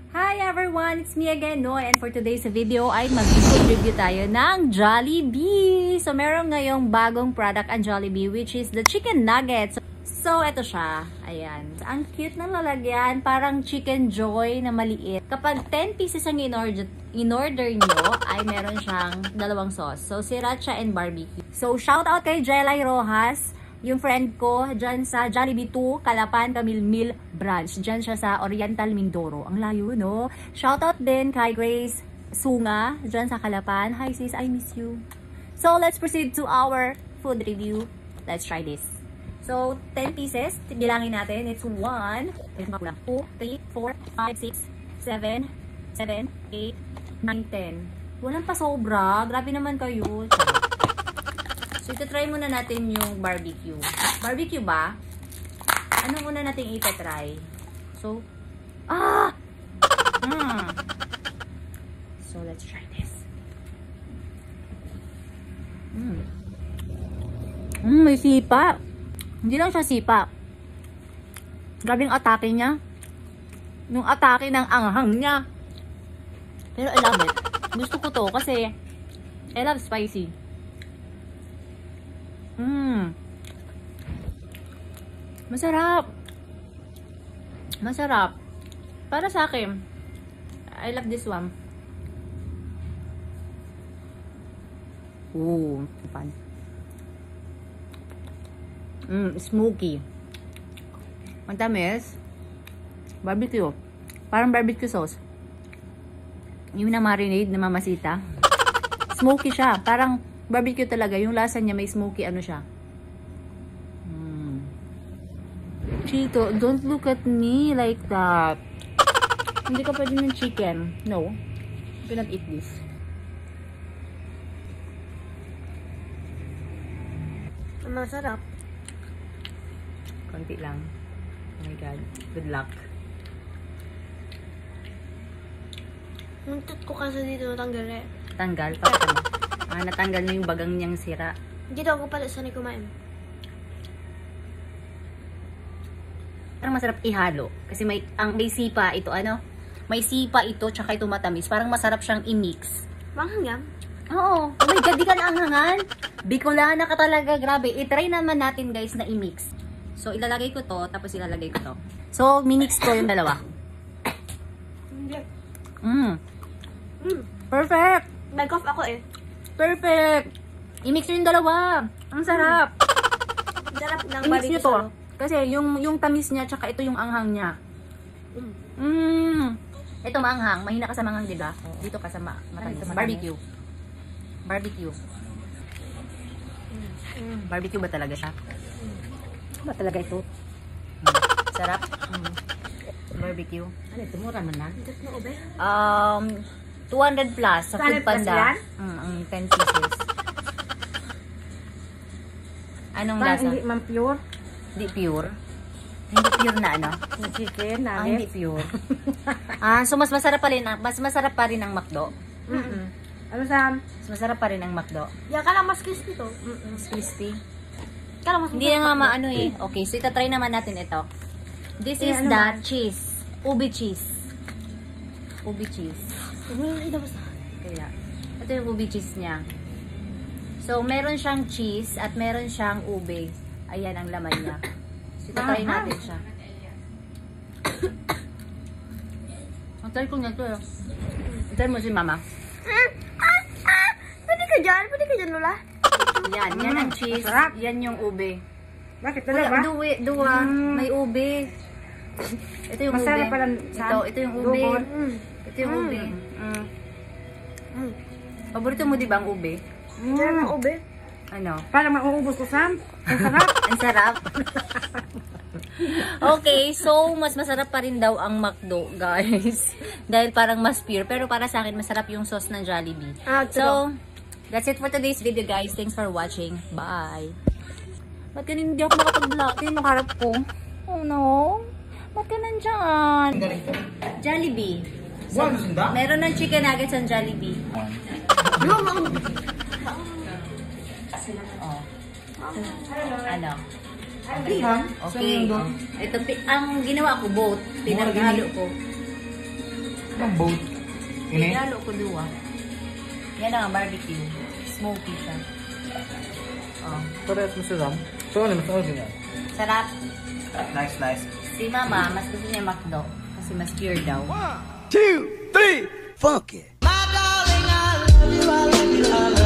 Hi everyone! It's me again, Noy. And for today's video ay mag-food review tayo ng Jollibee. So, meron ngayong bagong product ang Jollibee, which is the chicken nuggets. So, ito siya. Ayan. Ang cute ng lalagyan. Parang chicken joy na maliit. Kapag 10 pieces ang in-order nyo, ay meron siyang dalawang sauce. So, sriracha and barbecue. So, shout out kay Jelay Rojas. Yung friend ko, dyan sa Jollibee 2, Calapan, Camilmil branch. Dyan siya sa Oriental, Mindoro. Ang layo, no? Shoutout din kay Grace Sunga, dyan sa Calapan. Hi sis, I miss you. So, let's proceed to our food review. Let's try this. So, 10 pieces. Bilangin natin. It's 1, 2, 3, 4, 5, 6, 7, 8, 9, 10. Walang pa sobra. Grabe naman kayo. So, ito-try muna natin yung barbecue. Barbecue ba? Anong una natin ita-try? So, So, let's try this. May sipa. Hindi lang siya sipa. Grabe yung atake niya. Yung atake ng anghang niya. Pero I love it. Gusto ko to kasi I love spicy. Masarap. Masarap. Para sa akin, I love this one. Ooh, fun. Smoky. Ang tamis. Barbecue. Parang barbecue sauce. Yung na-marinade na mamasita. Smoky siya. Parang barbecue talaga. Yung lasa niya may smoky ano siya. Chito, don't look at me like that. Hindi ka pwede ng chicken. No. You cannot eat this. Masarap. Konti lang. Oh my God. Good luck. Muntot ko kasi dito natanggal eh. Tanggal? Pakita mo. Natanggal na yung bagang niyang sira. Dito ako pala sanay kumain. Parang masarap ihalo. Kasi may sipa ito, ano? May sipa ito, tsaka ito matamis. Parang masarap siyang i-mix. Manghang. Oo. Oh my God, di ka naanghangan. Bicolana ka talaga, grabe. I-try naman natin guys na i-mix. So, ilalagay ko to, tapos ilalagay ko to. So, minix ko yung dalawa. Perfect! Nag-off ako eh. Perfect! I-mix yung dalawa. Ang sarap. Sarap ng I-mix nyo to. barbecue. Kasi yung tamis niya, tsaka ito yung anghang niya. Ito maanghang. Mahina ka sa manghang, diba? Dito ka sa matamis. Barbecue. Barbecue. Barbecue ba talaga siya? Ba talaga ito? Sarap. Barbecue. Ano ito? Mura man na? 200 plus sa 200 Food plus Panda. yan? 10 pieces. Anong Parang lasa? hindi man pure. Hindi pure. Hindi pure na ano? Yung chicken, Hindi nuggets. pure. So mas masarap pa rin ang McDo. Ano sa? Mas masarap pa rin ang McDo. Yan ka lang mas crispy to. Mas crispy. Kala mas Hindi na nga maano eh. Okay, so itatry naman natin ito. This is ano the ba? cheese. Ubi cheese. Ubi cheese. Kaya, ito yung ubi cheese niya. So, meron siyang cheese at meron siyang ube. Ayan ang laman niya. So, itatry natin siya. Ang try ko nga ito. Try mo si mama. Pwede ka dyan? Pwede ka dyan, Lola? Yan ang cheese. Masarap. Yan yung ube. Bakit talaga? Duwa. May ube. Ito yung Masarap ube. pala Ito yung ube. Dugol. Ito yung ube. Paborito mo di ba ang ube? Sarap ng ube. Ano? Parang mauubos ko, Sam. Ang sarap. Ang sarap. Okay, so mas masarap pa rin daw ang McDo, guys. Dahil parang mas pure. Pero para sa akin, masarap yung sauce ng Jollibee. So, that's it for today's video, guys. Thanks for watching. Bye. Ba't ka hindi ako makapag-vlog? Yung nakarap ko. Oh no. Ba't ka nandyan? Jollibee. So, meron ng chicken nuggets ang Jollibee. Ano? Okay. Ito, ang ginawa ko both. Pinaghalo ko. Ang boat. Ini? Pinalo ko duwa. Yan ang barbecue. Smoky siya. Oh. Parehas mo sa ram. So ano, mas ano din yan? Sarap. Nice, nice. Si Mama, mas gusto niya McDo. Kasi mas pure daw. 2, 3, funky. My darling, I love you, I love you, I love you.